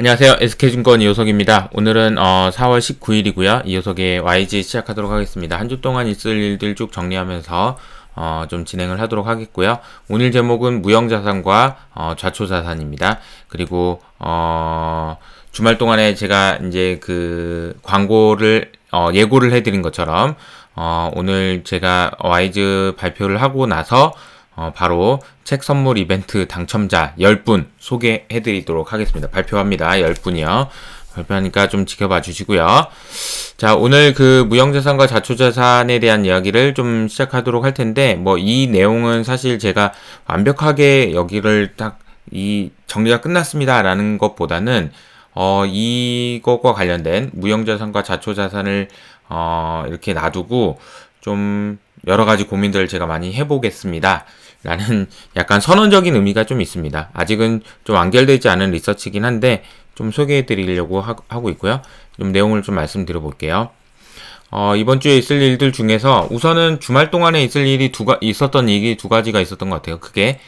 안녕하세요. SK증권 이호석입니다. 오늘은 4월 19일이고요. 이호석의 YG 시작하도록 하겠습니다. 한 주 동안 있을 일들 쭉 정리하면서 좀 진행을 하도록 하겠고요. 오늘 제목은 무형자산과 좌초자산입니다. 그리고 주말 동안에 제가 이제 그 광고를 예고를 해드린 것처럼 오늘 제가 YG 발표를 하고 나서 바로 책 선물 이벤트 당첨자 10분 소개해드리도록 하겠습니다. 발표합니다. 10분이요. 발표하니까 좀 지켜봐 주시고요. 자, 오늘 그 무형자산과 자초자산에 대한 이야기를 좀 시작하도록 할 텐데, 뭐, 이 내용은 사실 제가 완벽하게 여기를 딱 이 정리가 끝났습니다라는 것보다는, 이것과 관련된 무형자산과 자초자산을, 이렇게 놔두고 좀 여러 가지 고민들을 제가 많이 해보겠습니다. 라는 약간 선언적인 의미가 좀 있습니다. 아직은 좀 완결되지 않은 리서치이긴 한데 좀 소개해 드리려고 하고 있고요. 좀 내용을 좀 말씀드려 볼게요. 이번 주에 있을 일들 중에서 우선은 주말 동안에 있을 일이 있었던 일이 두 가지가 있었던 것 같아요. 그게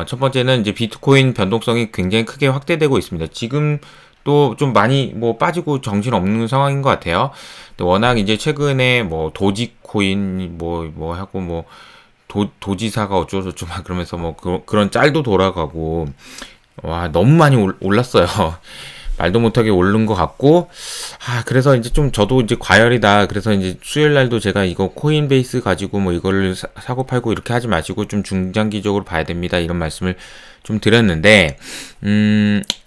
첫 번째는 이제 비트코인 변동성이 굉장히 크게 확대되고 있습니다. 지금 또 좀 많이 뭐 빠지고 정신없는 상황인 것 같아요. 또 워낙 이제 최근에 뭐 도지코인 뭐 하고 뭐 도지사가 어쩌고저쩌고 막 그러면서 뭐 그런 짤도 돌아가고 와 너무 많이 올랐어요. 말도 못하게 오른 것 같고 그래서 이제 좀 저도 이제 과열이다. 그래서 이제 수요일 날도 제가 이거 코인베이스 가지고 뭐 이거를 사고 팔고 이렇게 하지 마시고 좀 중장기적으로 봐야 됩니다. 이런 말씀을 좀 드렸는데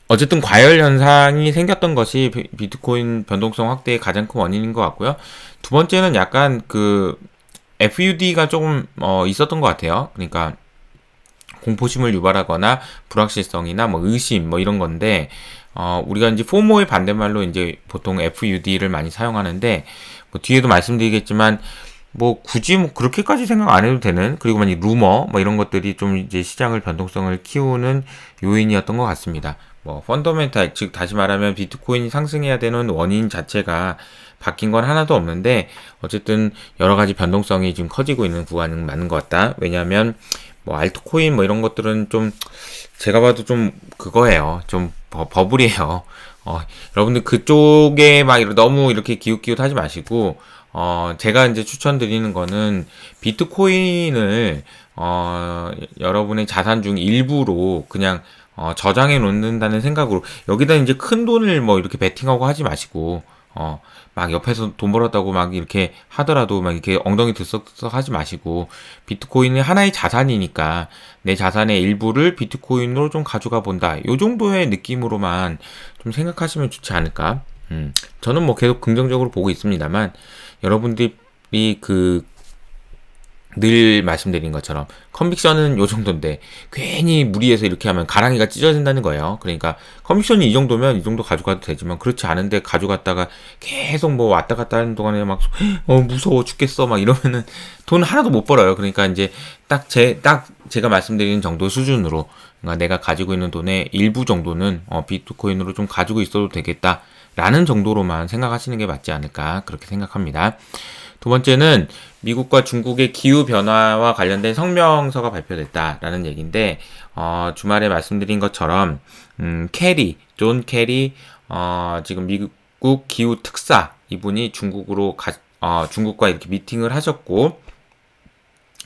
어쨌든 과열 현상이 생겼던 것이 비트코인 변동성 확대의 가장 큰 원인인 것 같고요. 두 번째는 약간 그 FUD가 조금 있었던 것 같아요. 그러니까 공포심을 유발하거나 불확실성이나 뭐 의심 뭐 이런 건데 우리가 이제 포모의 반대말로 이제 보통 FUD를 많이 사용하는데 뭐 뒤에도 말씀드리겠지만 뭐 굳이 뭐 그렇게까지 생각 안 해도 되는 그리고 만약 루머 뭐 이런 것들이 좀 이제 시장을 변동성을 키우는 요인이었던 것 같습니다. 뭐 펀더멘탈 즉 다시 말하면 비트코인이 상승해야 되는 원인 자체가 바뀐 건 하나도 없는데 어쨌든 여러 가지 변동성이 지금 커지고 있는 구간은 맞는 것 같다. 왜냐하면 뭐 알트코인 뭐 이런 것들은 좀 제가 봐도 좀 그거예요. 좀 버블이에요. 여러분들 그쪽에 막 너무 이렇게 기웃기웃하지 마시고 제가 이제 추천드리는 거는 비트코인을 여러분의 자산 중 일부로 그냥 저장해 놓는다는 생각으로 여기다 이제 큰 돈을 뭐 이렇게 베팅하고 하지 마시고 막 옆에서 돈 벌었다고 막 이렇게 하더라도 막 이렇게 엉덩이 들썩들썩 하지 마시고 비트코인은 하나의 자산이니까 내 자산의 일부를 비트코인으로 좀 가져가 본다. 요 정도의 느낌으로만 좀 생각하시면 좋지 않을까. 저는 뭐 계속 긍정적으로 보고 있습니다만 여러분들이 늘 말씀드린 것처럼 컨빅션은 요 정도인데 괜히 무리해서 이렇게 하면 가랑이가 찢어진다는 거예요. 그러니까 컨빅션이 이 정도면 이 정도 가져가도 되지만 그렇지 않은데 가져갔다가 계속 뭐 왔다 갔다 하는 동안에 막 무서워 죽겠어 막 이러면은 돈 하나도 못 벌어요. 그러니까 이제 딱 제가 말씀드리는 정도 수준으로 그러니까 내가 가지고 있는 돈의 일부 정도는 비트코인으로 좀 가지고 있어도 되겠다라는 정도로만 생각하시는 게 맞지 않을까 그렇게 생각합니다. 두 번째는 미국과 중국의 기후변화와 관련된 성명서가 발표됐다라는 얘기인데, 주말에 말씀드린 것처럼, 존 캐리, 지금 미국 기후 특사, 이분이 중국과 이렇게 미팅을 하셨고,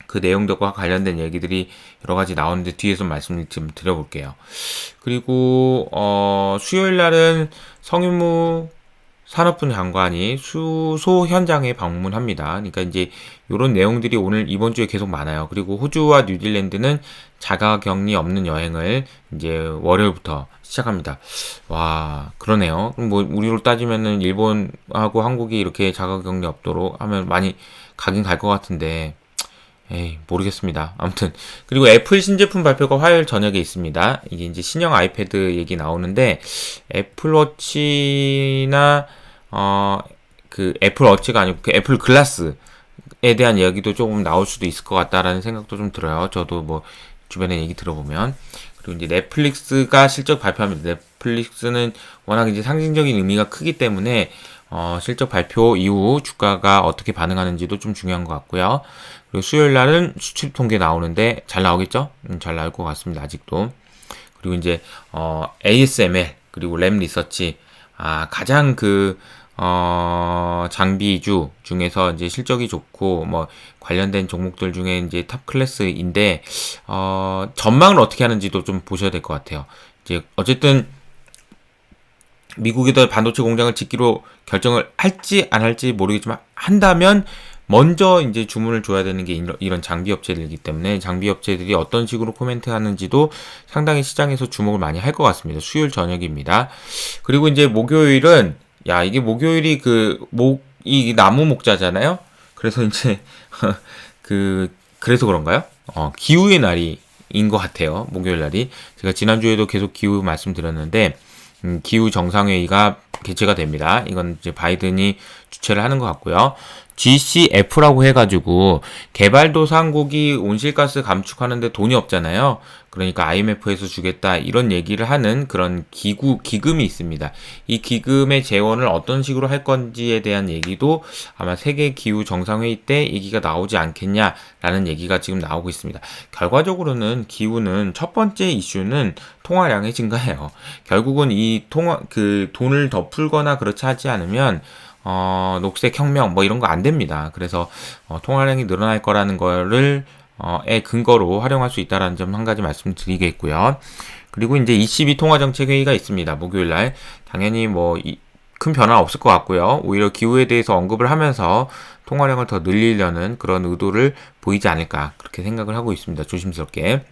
그 내용들과 관련된 얘기들이 여러 가지 나오는데 뒤에서 말씀을 좀 드려볼게요. 그리고, 수요일 날은 성유무 산업부 장관이 수소 현장에 방문합니다. 그러니까 이제 이런 내용들이 오늘 이번 주에 계속 많아요. 그리고 호주와 뉴질랜드는 자가격리 없는 여행을 이제 월요일부터 시작합니다. 와, 그러네요. 뭐 우리로 따지면은 일본하고 한국이 이렇게 자가격리 없도록 하면 많이 가긴 갈 것 같은데 모르겠습니다. 아무튼 그리고 애플 신제품 발표가 화요일 저녁에 있습니다. 이게 이제 신형 아이패드 얘기 나오는데 애플워치나 그 애플워치가 아니고 그 애플 글라스에 대한 이야기도 조금 나올 수도 있을 것 같다라는 생각도 좀 들어요. 저도 뭐 주변에 얘기 들어보면 그리고 이제 넷플릭스가 실적 발표합니다. 넷플릭스는 워낙 이제 상징적인 의미가 크기 때문에 실적 발표 이후 주가가 어떻게 반응하는지도 좀 중요한 것 같고요. 그리고 수요일 날은 수출 통계 나오는데 잘 나오겠죠? 잘 나올 것 같습니다. 아직도. 그리고 이제 ASML 그리고 램 리서치, 가장 장비주 중에서 이제 실적이 좋고, 뭐, 관련된 종목들 중에 이제 탑 클래스인데, 전망을 어떻게 하는지도 좀 보셔야 될 것 같아요. 이제, 어쨌든, 미국에다 반도체 공장을 짓기로 결정을 할지 안 할지 모르겠지만, 한다면, 먼저 이제 주문을 줘야 되는 게 이런 장비 업체들이기 때문에 장비 업체들이 어떤 식으로 코멘트 하는지도 상당히 시장에서 주목을 많이 할 것 같습니다. 수요일 저녁입니다. 그리고 이제 목요일은 이게 목요일이 이 나무 목자잖아요. 그래서 이제 그래서 그런가요? 기후의 날인 것 같아요. 목요일 날이. 제가 지난주에도 계속 기후 말씀드렸는데 기후 정상회의가 개최가 됩니다. 이건 이제 바이든이 주최를 하는 것 같고요. GCF라고 해가지고 개발도상국이 온실가스 감축하는데 돈이 없잖아요. 그러니까 IMF에서 주겠다 이런 얘기를 하는 그런 기금이 있습니다. 이 기금의 재원을 어떤 식으로 할 건지에 대한 얘기도 아마 세계 기후 정상회의 때 얘기가 나오지 않겠냐라는 얘기가 지금 나오고 있습니다. 결과적으로는 기후는 첫 번째 이슈는 통화량의 증가예요. 결국은 이 돈을 더 풀거나 그렇지 하지 않으면 녹색 혁명 뭐 이런 거 안 됩니다. 그래서 통화량이 늘어날 거라는 거를 근거로 활용할 수 있다라는 점 한 가지 말씀드리겠고요. 그리고 이제 ECB 통화정책회의가 있습니다. 목요일 날 당연히 뭐 큰 변화 없을 것 같고요. 오히려 기후에 대해서 언급을 하면서 통화량을 더 늘리려는 그런 의도를 보이지 않을까 그렇게 생각을 하고 있습니다. 조심스럽게.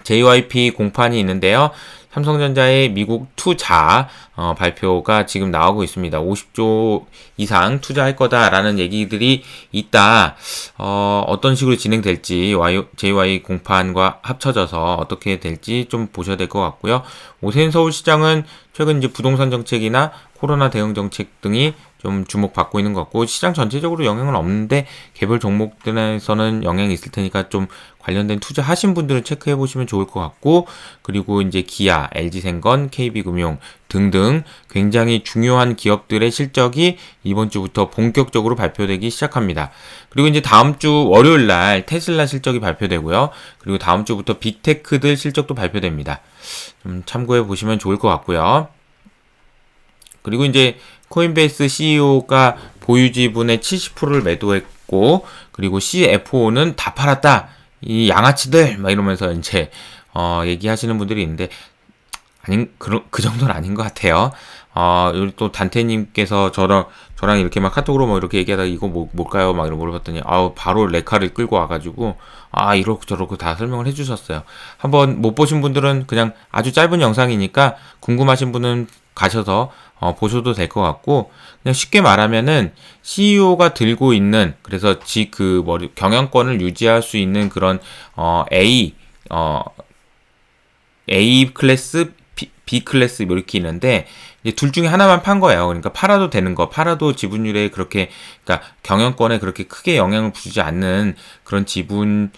JYP 공판이 있는데요. 삼성전자의 미국 투자 발표가 지금 나오고 있습니다. 50조 이상 투자할 거다라는 얘기들이 있다. 어떤 식으로 진행될지 JY 공판과 합쳐져서 어떻게 될지 좀 보셔야 될 것 같고요. 오세훈 서울시장은 최근 이제 부동산 정책이나 코로나 대응 정책 등이 좀 주목받고 있는 것 같고 시장 전체적으로 영향은 없는데 개별 종목들에서는 영향이 있을 테니까 좀 관련된 투자하신 분들은 체크해 보시면 좋을 것 같고 그리고 이제 기아, LG생건, KB금융 등등 굉장히 중요한 기업들의 실적이 이번 주부터 본격적으로 발표되기 시작합니다. 그리고 이제 다음 주 월요일 날 테슬라 실적이 발표되고요. 그리고 다음 주부터 빅테크들 실적도 발표됩니다. 좀 참고해 보시면 좋을 것 같고요. 그리고 이제 코인베이스 CEO가 보유 지분의 70%를 매도했고 그리고 CFO는 다 팔았다. 이 양아치들 막 이러면서 이제 얘기하시는 분들이 있는데 그 정도는 아닌 것 같아요. 우리 또 단테님께서 저랑 이렇게 막 카톡으로 뭐 이렇게 얘기하다가 이거 뭘까요? 막 이러고 물어봤더니 바로 레카를 끌고 와가지고 이렇고 저렇고 다 설명을 해주셨어요. 한번 못 보신 분들은 그냥 아주 짧은 영상이니까 궁금하신 분은 가셔서 보셔도 될 것 같고 그냥 쉽게 말하면은 CEO가 들고 있는 그래서 경영권을 유지할 수 있는 그런 A 클래스, B 클래스 이렇게 있는데 이제 둘 중에 하나만 판 거예요. 그러니까 팔아도 되는 거, 팔아도 지분율에 그러니까 경영권에 그렇게 크게 영향을 주지 않는 그런 지분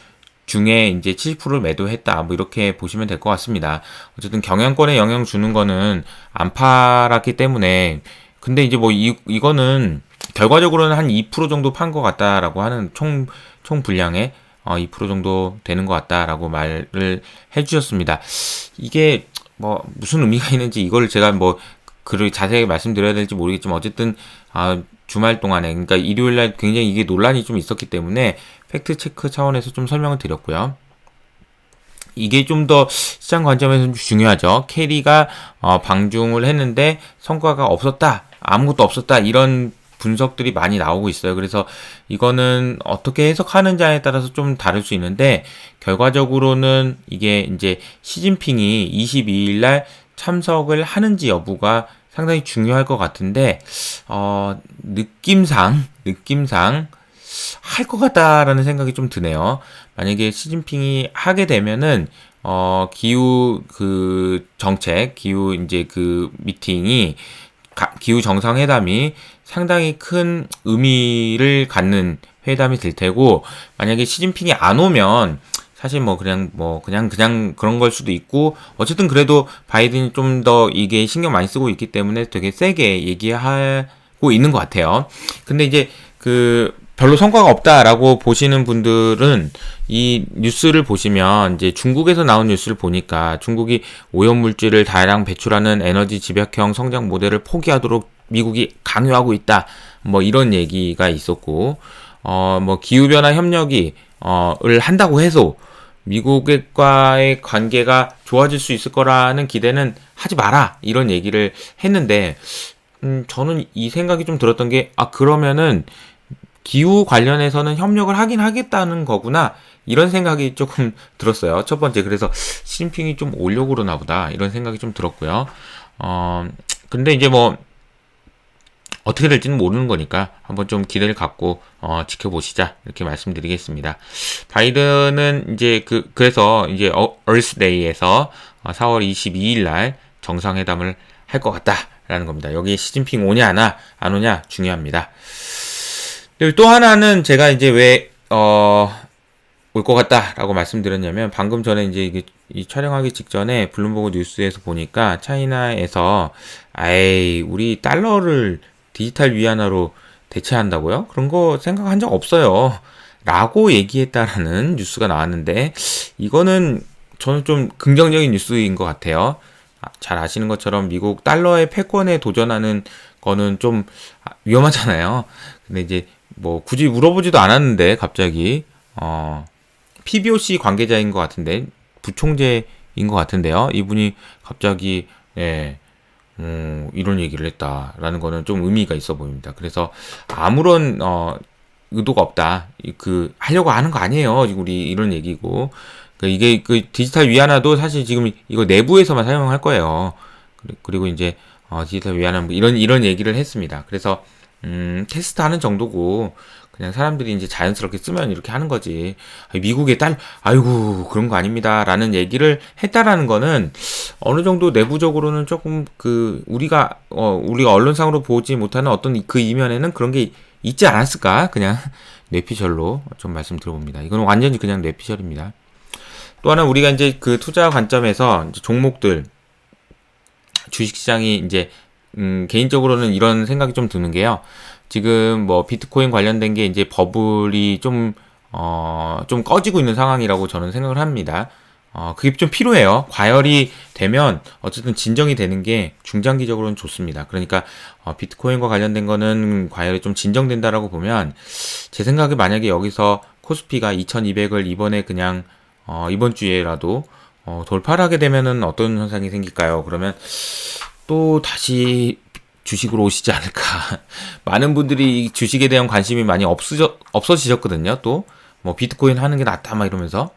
중에 이제 70%를 매도했다. 뭐 이렇게 보시면 될 것 같습니다. 어쨌든 경영권에 영향 주는 거는 안 팔았기 때문에 근데 이제 뭐 이거는 결과적으로는 한 2% 정도 판 것 같다라고 하는 총 분량의 2% 정도 되는 것 같다라고 말을 해주셨습니다. 이게 뭐 무슨 의미가 있는지 이걸 제가 뭐 글을 자세히 말씀드려야 될지 모르겠지만 어쨌든 주말 동안에 그러니까 일요일날 굉장히 이게 논란이 좀 있었기 때문에 팩트 체크 차원에서 좀 설명을 드렸고요. 이게 좀 더 시장 관점에서 좀 중요하죠. 캐리가 방중을 했는데 성과가 없었다, 아무것도 없었다 이런 분석들이 많이 나오고 있어요. 그래서 이거는 어떻게 해석하는지에 따라서 좀 다를 수 있는데 결과적으로는 이게 이제 시진핑이 22일 날 참석을 하는지 여부가 상당히 중요할 것 같은데 느낌상 할 것 같다라는 생각이 좀 드네요. 만약에 시진핑이 하게 되면은 기후 정책, 기후 이제 미팅이 기후 정상회담이 상당히 큰 의미를 갖는 회담이 될 테고 만약에 시진핑이 안 오면 사실 그냥 그런 걸 수도 있고 어쨌든 그래도 바이든이 좀 더 이게 신경 많이 쓰고 있기 때문에 되게 세게 얘기하고 있는 것 같아요. 근데 이제 별로 성과가 없다라고 보시는 분들은 이 뉴스를 보시면 이제 중국에서 나온 뉴스를 보니까 중국이 오염물질을 다량 배출하는 에너지 집약형 성장 모델을 포기하도록 미국이 강요하고 있다. 뭐 이런 얘기가 있었고, 뭐 기후변화 협력이 을 한다고 해서 미국과의 관계가 좋아질 수 있을 거라는 기대는 하지 마라. 이런 얘기를 했는데, 저는 이 생각이 좀 들었던 게, 그러면은 기후 관련해서는 협력을 하긴 하겠다는 거구나. 이런 생각이 조금 들었어요. 첫 번째. 그래서 시진핑이 좀 오려고 그러나 보다. 이런 생각이 좀 들었고요. 근데 이제 뭐, 어떻게 될지는 모르는 거니까 한번 좀 기대를 갖고 지켜보시자 이렇게 말씀드리겠습니다. 바이든은 이제 그래서 이제 얼스데이에서 4월 22일 날 정상회담을 할 것 같다라는 겁니다. 여기 시진핑 오냐 안 오냐 중요합니다. 그리고 또 하나는 제가 이제 왜 올 것 같다라고 말씀드렸냐면 방금 전에 이제 이 촬영하기 직전에 블룸버그 뉴스에서 보니까 차이나에서 우리 달러를 디지털 위안화로 대체한다고요? 그런 거 생각한 적 없어요. 라고 얘기했다라는 뉴스가 나왔는데 이거는 저는 좀 긍정적인 뉴스인 것 같아요. 잘 아시는 것처럼 미국 달러의 패권에 도전하는 거는 좀 위험하잖아요. 근데 이제 뭐 굳이 물어보지도 않았는데 갑자기 PBOC 관계자인 것 같은데 부총재인 것 같은데요. 이분이 갑자기 이런 얘기를 했다라는 거는 좀 의미가 있어 보입니다. 그래서 아무런 의도가 없다. 하려고 하는 거 아니에요. 지금 우리 이런 얘기고. 이게 디지털 위안화도 사실 지금 이거 내부에서만 사용할 거예요. 그리고 이제 디지털 위안화 뭐 이런 얘기를 했습니다. 그래서 테스트하는 정도고 그냥 사람들이 이제 자연스럽게 쓰면 이렇게 하는 거지. 미국의 아이고 그런 거 아닙니다라는 얘기를 했다라는 거는 어느 정도 내부적으로는 조금 우리가 언론상으로 보지 못하는 어떤 그 이면에는 그런 게 있지 않았을까? 그냥 뇌피셜로 좀 말씀드려봅니다. 이건 완전히 그냥 뇌피셜입니다. 또 하나 우리가 이제 투자 관점에서 이제 종목들 주식시장이 이제 개인적으로는 이런 생각이 좀 드는 게요. 지금 뭐 비트코인 관련된 게 이제 버블이 좀 꺼지고 있는 상황이라고 저는 생각을 합니다. 그게 좀 필요해요. 과열이 되면 어쨌든 진정이 되는 게 중장기적으로는 좋습니다. 그러니까 비트코인과 관련된 거는 과열이 좀 진정된다라고 보면 제 생각에 만약에 여기서 코스피가 2200을 이번에 그냥 이번 주에라도 돌파를 하게 되면은 어떤 현상이 생길까요? 그러면 또 다시 주식으로 오시지 않을까. 많은 분들이 주식에 대한 관심이 많이 없어지셨거든요. 또 뭐 비트코인 하는 게 낫다 막 이러면서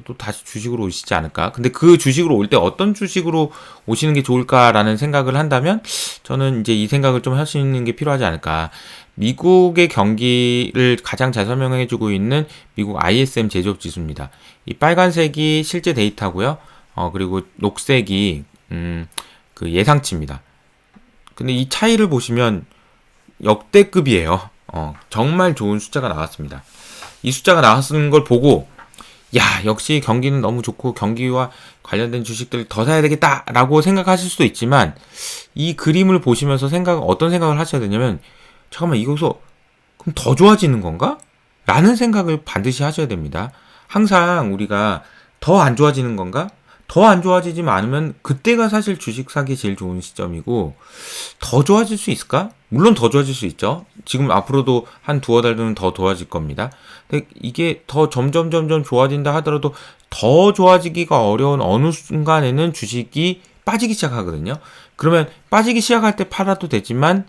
또 다시 주식으로 오시지 않을까. 근데 그 주식으로 올 때 어떤 주식으로 오시는 게 좋을까라는 생각을 한다면 저는 이제 이 생각을 좀 하시는 게 필요하지 않을까. 미국의 경기를 가장 잘 설명해주고 있는 미국 ISM 제조업 지수입니다. 이 빨간색이 실제 데이터고요. 그리고 녹색이 예상치입니다. 근데 이 차이를 보시면 역대급이에요. 정말 좋은 숫자가 나왔습니다. 이 숫자가 나왔는 걸 보고 역시 경기는 너무 좋고 경기와 관련된 주식들 더 사야 되겠다라고 생각하실 수도 있지만 이 그림을 보시면서 어떤 생각을 하셔야 되냐면 잠깐만 이거서 그럼 더 좋아지는 건가? 라는 생각을 반드시 하셔야 됩니다. 항상 우리가 더 안 좋아지는 건가? 더 안 좋아지지 않으면 그때가 사실 주식 사기 제일 좋은 시점이고 더 좋아질 수 있을까? 물론 더 좋아질 수 있죠. 지금 앞으로도 한 두어 달 뒤는 더 좋아질 겁니다. 근데 이게 더 점점 좋아진다 하더라도 더 좋아지기가 어려운 어느 순간에는 주식이 빠지기 시작하거든요. 그러면 빠지기 시작할 때 팔아도 되지만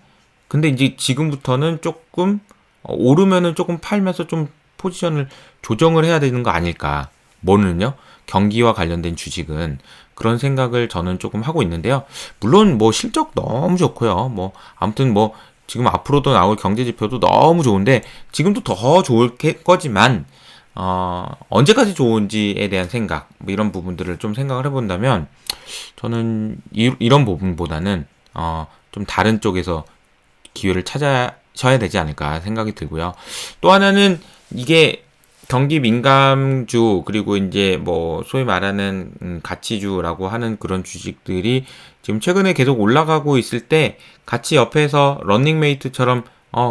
근데 이제 지금부터는 조금 오르면은 조금 팔면서 좀 포지션을 조정을 해야 되는 거 아닐까. 뭐는요? 경기와 관련된 주식은 그런 생각을 저는 조금 하고 있는데요. 물론 뭐 실적 너무 좋고요. 뭐 아무튼 뭐 지금 앞으로도 나올 경제 지표도 너무 좋은데 지금도 더 좋을 거지만 언제까지 좋은지에 대한 생각 뭐 이런 부분들을 좀 생각을 해본다면 저는 이런 부분보다는 좀 다른 쪽에서 기회를 찾아셔야 되지 않을까 생각이 들고요. 또 하나는 이게 경기 민감주 그리고 이제 뭐 소위 말하는 가치주라고 하는 그런 주식들이 지금 최근에 계속 올라가고 있을 때 같이 옆에서 런닝메이트처럼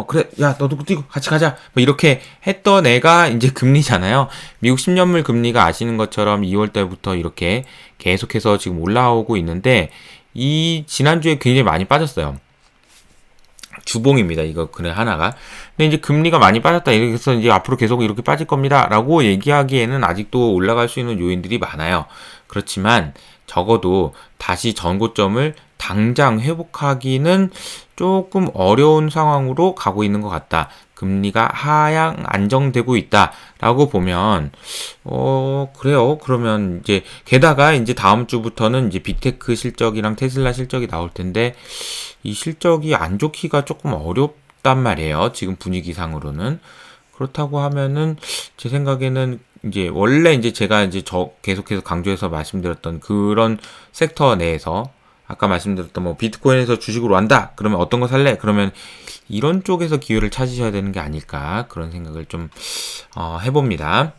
그래, 야, 너도 뛰고 같이 가자. 뭐 이렇게 했던 애가 이제 금리잖아요. 미국 10년물 금리가 아시는 것처럼 2월 달부터 이렇게 계속해서 지금 올라오고 있는데, 이 지난주에 굉장히 많이 빠졌어요. 주봉입니다. 이거 그래 하나가. 근데 이제 금리가 많이 빠졌다. 이래서 이제 앞으로 계속 이렇게 빠질 겁니다라고 얘기하기에는 아직도 올라갈 수 있는 요인들이 많아요. 그렇지만 적어도 다시 전고점을 당장 회복하기는 조금 어려운 상황으로 가고 있는 것 같다. 금리가 하향 안정되고 있다라고 보면 그래요. 그러면 이제 게다가 이제 다음 주부터는 이제 빅테크 실적이랑 테슬라 실적이 나올 텐데 이 실적이 안 좋기가 조금 어렵단 말이에요. 지금 분위기상으로는. 그렇다고 하면은 제 생각에는 이제 원래 이제 제가 이제 계속해서 강조해서 말씀드렸던 그런 섹터 내에서 아까 말씀드렸던 뭐 비트코인에서 주식으로 한다. 그러면 어떤 거 살래? 그러면 이런 쪽에서 기회를 찾으셔야 되는 게 아닐까 그런 생각을 좀 해봅니다.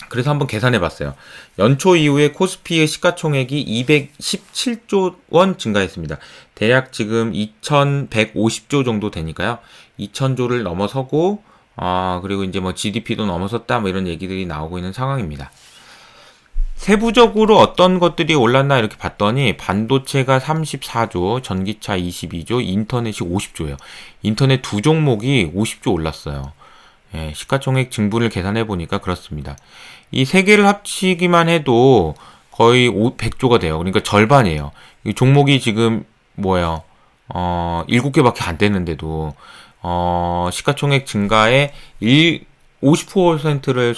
그래서 한번 계산해 봤어요. 연초 이후에 코스피의 시가총액이 217조 원 증가했습니다. 대략 지금 2150조 정도 되니까요. 2000조를 넘어서고 그리고 이제 뭐 GDP도 넘어섰다 뭐 이런 얘기들이 나오고 있는 상황입니다. 세부적으로 어떤 것들이 올랐나 이렇게 봤더니 반도체가 34조, 전기차 22조, 인터넷이 50조예요. 인터넷 두 종목이 50조 올랐어요. 예, 시가총액 증분을 계산해 보니까 그렇습니다. 이 세 개를 합치기만 해도 거의 100조가 돼요. 그러니까 절반이에요. 이 종목이 지금 뭐예요? 7개밖에 안 되는데도 시가총액 증가의 50%를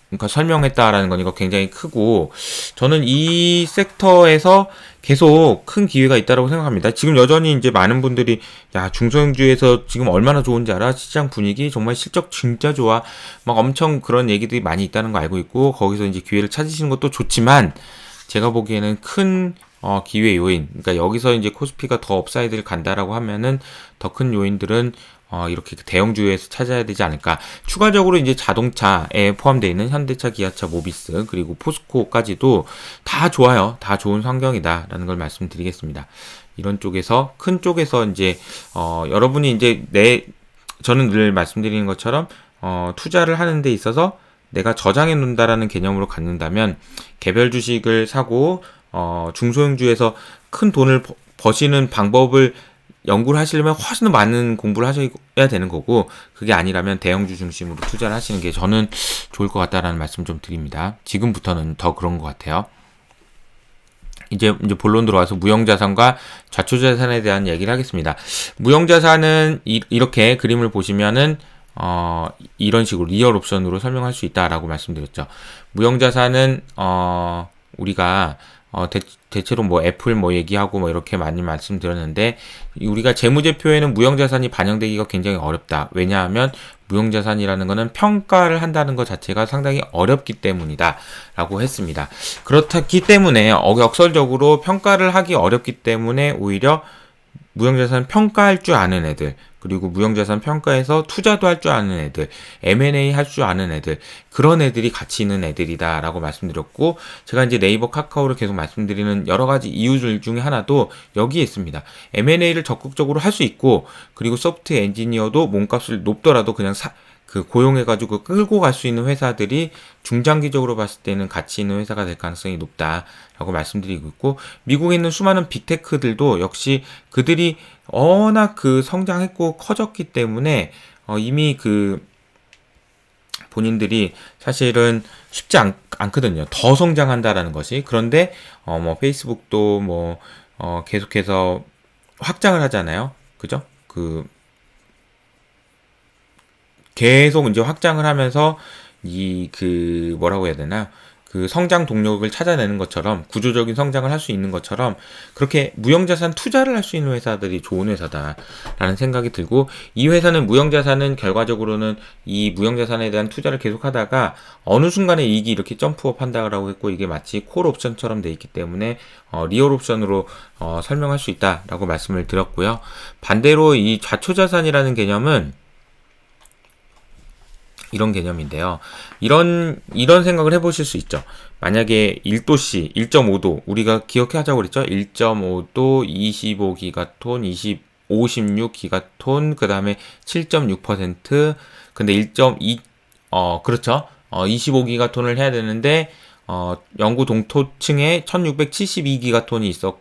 그러니까 설명했다라는 거니까 굉장히 크고, 저는 이 섹터에서 계속 큰 기회가 있다고 생각합니다. 지금 여전히 이제 많은 분들이 야, 중소형주에서 지금 얼마나 좋은지 알아? 시장 분위기 정말 실적 진짜 좋아. 막 엄청 그런 얘기들이 많이 있다는 거 알고 있고, 거기서 이제 기회를 찾으시는 것도 좋지만 제가 보기에는 큰 기회 요인, 그러니까 여기서 이제 코스피가 더 업사이드를 간다라고 하면은 더 큰 요인들은 이렇게 대형주에서 찾아야 되지 않을까. 추가적으로 이제 자동차에 포함되어 있는 현대차, 기아차, 모비스, 그리고 포스코까지도 다 좋아요. 다 좋은 환경이다라는 걸 말씀드리겠습니다. 이런 쪽에서, 큰 쪽에서 이제, 여러분이 이제 저는 늘 말씀드리는 것처럼, 투자를 하는 데 있어서 내가 저장해 놓는다라는 개념으로 갖는다면, 개별 주식을 사고, 중소형주에서 큰 돈을 버시는 방법을 연구를 하시려면 훨씬 더 많은 공부를 하셔야 되는 거고, 그게 아니라면 대형주 중심으로 투자를 하시는 게 저는 좋을 것 같다라는 말씀 좀 드립니다. 지금부터는 더 그런 것 같아요. 이제 본론 들어와서 무형자산과 좌초자산에 대한 얘기를 하겠습니다. 무형자산은 이렇게 그림을 보시면은 이런 식으로 리얼 옵션으로 설명할 수 있다라고 말씀드렸죠. 무형자산은 우리가 대체로 뭐 애플 뭐 얘기하고 뭐 이렇게 많이 말씀드렸는데, 우리가 재무제표에는 무형자산이 반영되기가 굉장히 어렵다. 왜냐하면 무형자산이라는 거는 평가를 한다는 것 자체가 상당히 어렵기 때문이다 라고 했습니다. 그렇기 때문에 역설적으로 평가를 하기 어렵기 때문에 오히려 무형자산 평가할 줄 아는 애들, 그리고 무형자산 평가에서 투자도 할 줄 아는 애들, M&A 할 줄 아는 애들, 그런 애들이 가치 있는 애들이다 라고 말씀드렸고, 제가 이제 네이버, 카카오를 계속 말씀드리는 여러 가지 이유들 중에 하나도 여기에 있습니다. M&A를 적극적으로 할 수 있고, 그리고 소프트 엔지니어도 몸값을 높더라도 그냥 고용해가지고 끌고 갈 수 있는 회사들이 중장기적으로 봤을 때는 가치 있는 회사가 될 가능성이 높다라고 말씀드리고 있고, 미국에 있는 수많은 빅테크들도 역시 그들이 워낙 성장했고 커졌기 때문에 이미 본인들이 사실은 쉽지 않거든요. 더 성장한다라는 것이. 그런데 뭐 페이스북도 뭐 계속해서 확장을 하잖아요. 그죠? 계속 이제 확장을 하면서 뭐라고 해야 되나? 성장 동력을 찾아내는 것처럼, 구조적인 성장을 할 수 있는 것처럼, 그렇게 무형자산 투자를 할 수 있는 회사들이 좋은 회사다라는 생각이 들고, 이 회사는 무형자산은 결과적으로는 이 무형자산에 대한 투자를 계속 하다가 어느 순간에 이익이 이렇게 점프업 한다고 했고, 이게 마치 콜 옵션처럼 돼 있기 때문에 리얼 옵션으로 설명할 수 있다라고 말씀을 드렸고요. 반대로 이 좌초자산이라는 개념은 이런 개념인데요. 이런 생각을 해보실 수 있죠. 만약에 1도씨, 1.5도, 우리가 기억하자고 그랬죠? 1.5도, 25기가톤, 56기가톤, 그 다음에 7.6%, 근데 1.2, 그렇죠. 25기가톤을 해야 되는데, 영구 동토층에 1672기가톤이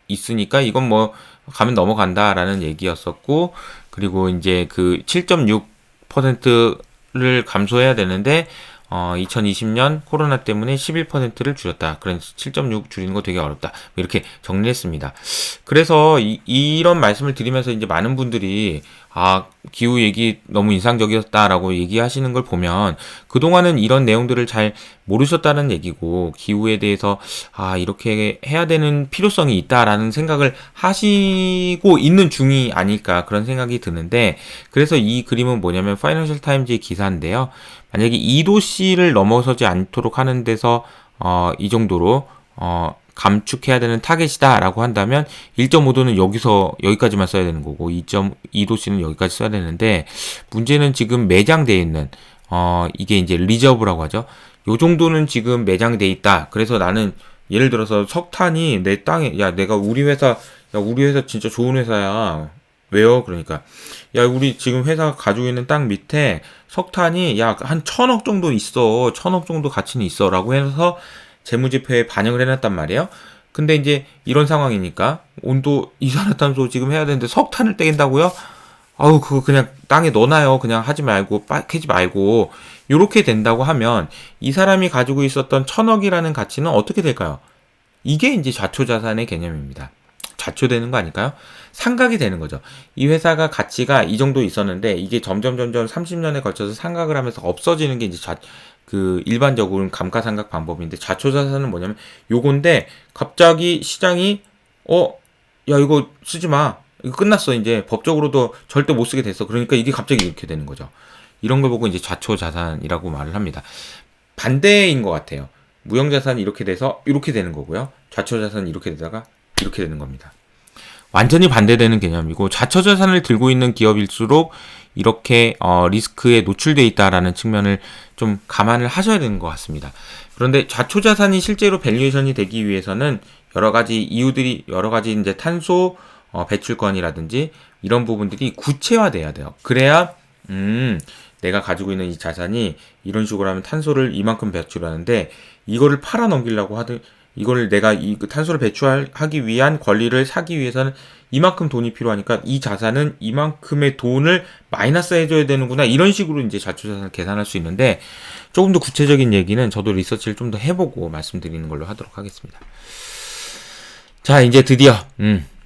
있으니까 이건 뭐, 가면 넘어간다라는 얘기였었고, 그리고 이제 그 7.6%를 감소해야 되는데, 2020년 코로나 때문에 11%를 줄였다. 그래서 7.6 줄이는 거 되게 어렵다. 이렇게 정리했습니다. 그래서 이런 말씀을 드리면서 이제 많은 분들이 기후 얘기 너무 인상적이었다라고 얘기하시는 걸 보면 그동안은 이런 내용들을 잘 모르셨다는 얘기고 기후에 대해서 이렇게 해야 되는 필요성이 있다라는 생각을 하시고 있는 중이 아닐까 그런 생각이 드는데 그래서 이 그림은 뭐냐면 파이낸셜 타임즈의 기사인데요. 만약에 2도씨를 넘어서지 않도록 하는 데서 이 정도로 감축해야 되는 타겟이다라고 한다면 1.5도는 여기까지만 써야 되는 거고 2.2도씨는 여기까지 써야 되는데 문제는 지금 매장되어 있는 이게 이제 리저브라고 하죠. 요 정도는 지금 매장돼 있다. 그래서 나는 예를 들어서 석탄이 내 땅에 내가 우리 회사 진짜 좋은 회사야. 왜요? 그러니까 우리 지금 회사가 가지고 있는 땅 밑에 석탄이 한 1,000억 정도 있어. 1,000억 정도 가치는 있어. 라고 해서 재무제표에 반영을 해놨단 말이에요. 근데 이제 이런 상황이니까 온도 이산화탄소 지금 해야 되는데 석탄을 떼긴다고요? 그거 그냥 땅에 넣어놔요. 그냥 하지 말고 캐지 말고 요렇게 된다고 하면 이 사람이 가지고 있었던 1,000억이라는 가치는 어떻게 될까요? 이게 이제 좌초자산의 개념입니다. 좌초되는 거 아닐까요? 상각이 되는 거죠. 이 회사가 가치가 이 정도 있었는데 이게 점점 30년에 걸쳐서 상각을 하면서 없어지는 게 이제 일반적으로는 감가상각 방법인데 좌초자산은 뭐냐면 요건데 갑자기 시장이 이거 쓰지 마. 이거 끝났어. 이제 법적으로도 절대 못 쓰게 됐어. 그러니까 이게 갑자기 이렇게 되는 거죠. 이런 걸 보고 이제 좌초자산이라고 말을 합니다. 반대인 것 같아요. 무형자산이 이렇게 돼서 이렇게 되는 거고요. 좌초자산이 이렇게 되다가 이렇게 되는 겁니다. 완전히 반대되는 개념이고 좌초자산을 들고 있는 기업일수록 이렇게 리스크에 노출돼 있다라는 측면을 좀 감안을 하셔야 되는 것 같습니다. 그런데 좌초자산이 실제로 밸류에이션이 되기 위해서는 여러 가지 이유들이 여러 가지 이제 탄소 배출권이라든지 이런 부분들이 구체화돼야 돼요. 그래야 내가 가지고 있는 이 자산이 이런 식으로 하면 탄소를 이만큼 배출하는데 이거를 팔아 넘기려고 이걸 내가 이 탄소를 배출하기 위한 권리를 사기 위해서는 이만큼 돈이 필요하니까 이 자산은 이만큼의 돈을 마이너스 해줘야 되는구나. 이런 식으로 이제 좌초자산을 계산할 수 있는데 조금 더 구체적인 얘기는 저도 리서치를 좀 더 해보고 말씀드리는 걸로 하도록 하겠습니다. 자, 이제 드디어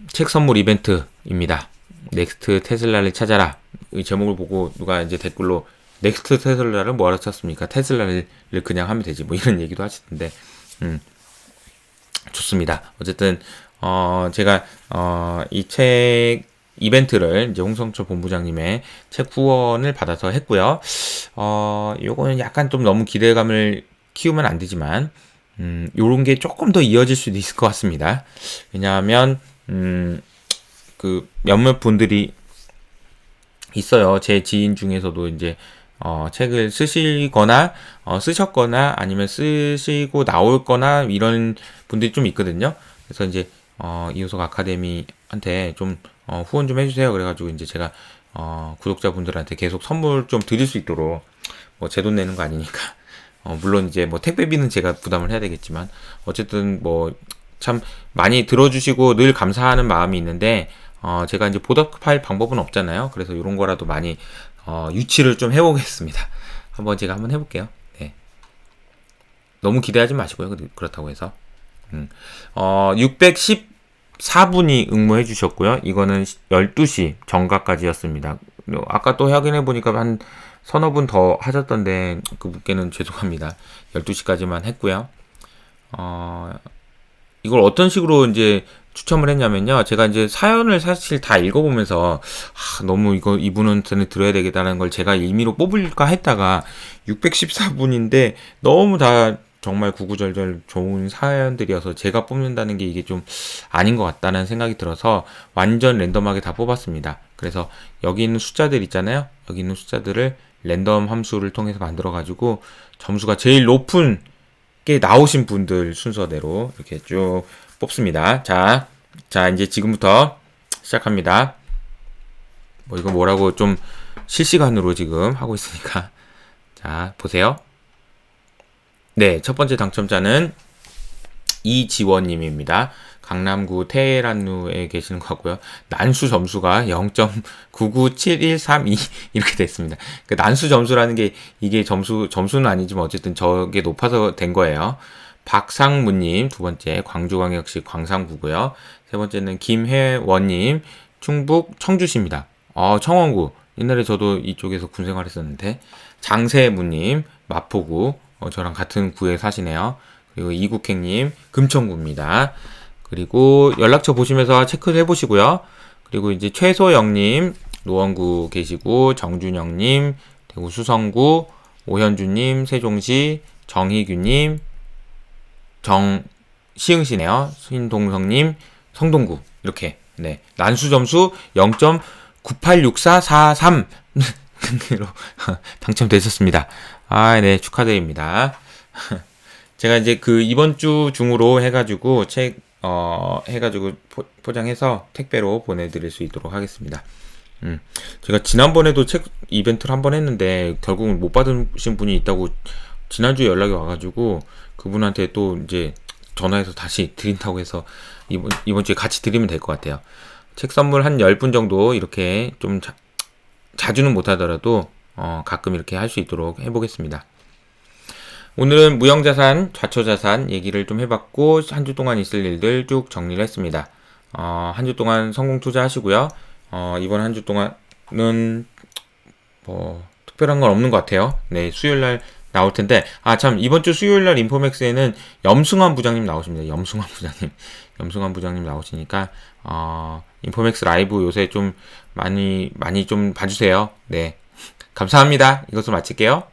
책 선물 이벤트입니다. 넥스트 테슬라를 찾아라. 이 제목을 보고 누가 이제 댓글로 넥스트 테슬라를 뭐하러 찾습니까? 테슬라를 그냥 하면 되지. 뭐 이런 얘기도 하시던데 좋습니다. 어쨌든 제가 이 책 이벤트를 이제 홍성철 본부장님의 책 후원을 받아서 했고요. 요거는 약간 좀 너무 기대감을 키우면 안 되지만 요런 게 조금 더 이어질 수도 있을 것 같습니다. 왜냐하면 그 몇몇 분들이 있어요. 제 지인 중에서도 이제 책을 쓰시거나 쓰셨거나 아니면 쓰시고 나올거나 이런 분들이 좀 있거든요. 그래서 이제 이효석 아카데미한테 좀 후원 좀 해주세요. 그래가지고 이제 제가 구독자분들한테 계속 선물 좀 드릴 수 있도록 뭐 제 돈 내는 거 아니니까 물론 이제 뭐 택배비는 제가 부담을 해야 되겠지만 어쨌든 뭐 참 많이 들어주시고 늘 감사하는 마음이 있는데 제가 이제 보답할 방법은 없잖아요. 그래서 이런 거라도 많이 유치를 좀 해보겠습니다. 제가 한번 해볼게요. 네. 너무 기대하지 마시고요. 그렇다고 해서 614분이 응모해 주셨고요. 이거는 12시 정각까지였습니다. 아까 또 확인해 보니까 한 서너 분 더 하셨던데 그분께는 죄송합니다. 12시까지만 했고요. 이걸 어떤 식으로 이제 추첨을 했냐면요. 제가 이제 사연을 사실 다 읽어보면서 너무 이분은 들어야 되겠다는 걸 제가 임의로 뽑을까 했다가 614분인데 너무 다 정말 구구절절 좋은 사연들이어서 제가 뽑는다는 게 이게 좀 아닌 것 같다는 생각이 들어서 완전 랜덤하게 다 뽑았습니다. 그래서 여기 있는 숫자들 있잖아요. 여기 있는 숫자들을 랜덤 함수를 통해서 만들어가지고 점수가 제일 높은 게 나오신 분들 순서대로 이렇게 쭉 뽑습니다. 자, 이제 지금부터 시작합니다. 뭐 이거 뭐라고 좀 실시간으로 지금 하고 있으니까. 자, 보세요. 네, 첫 번째 당첨자는 이지원님입니다. 강남구 테헤란루에 계시는 것 같고요. 난수 점수가 0.997132 이렇게 됐습니다. 그 난수 점수라는 게 이게 점수는 아니지만 어쨌든 저게 높아서 된 거예요. 박상무님 두 번째 광주광역시 광산구고요. 세 번째는 김혜원님 충북 청주시입니다. 청원구 옛날에 저도 이쪽에서 군 생활했었는데. 장세무님 마포구 저랑 같은 구에 사시네요. 그리고 이국행님 금천구입니다. 그리고 연락처 보시면서 체크를 해보시고요. 그리고 이제 최소영님 노원구 계시고, 정준영님 대구 수성구, 오현주님 세종시, 정희규님 시흥시네요. 신동성님 성동구. 이렇게 네 난수 점수 0.986443 로 당첨되셨습니다. 네, 축하드립니다. 제가 이제 그 이번 주 중으로 해가지고 해가지고 포장해서 택배로 보내드릴 수 있도록 하겠습니다. 제가 지난번에도 책 이벤트를 한번 했는데 결국은 못 받으신 분이 있다고 지난주에 연락이 와가지고 그분한테 또 이제 전화해서 다시 드린다고 해서 이번 주에 같이 드리면 될 것 같아요. 책 선물 한 10분 정도 이렇게 좀 자주는 못하더라도 가끔 이렇게 할 수 있도록 해보겠습니다. 오늘은 무형자산, 좌초자산 얘기를 좀 해봤고 한 주 동안 있을 일들 쭉 정리를 했습니다. 한 주 동안 성공 투자하시고요. 이번 한 주 동안은 뭐 특별한 건 없는 것 같아요. 네, 수요일날 나올 텐데 참 이번 주 수요일날 인포맥스에는 염승환 부장님 나오십니다. 염승환 부장님 나오시니까 인포맥스 라이브 요새 좀 많이 좀 봐주세요. 네, 감사합니다. 이것으로 마칠게요.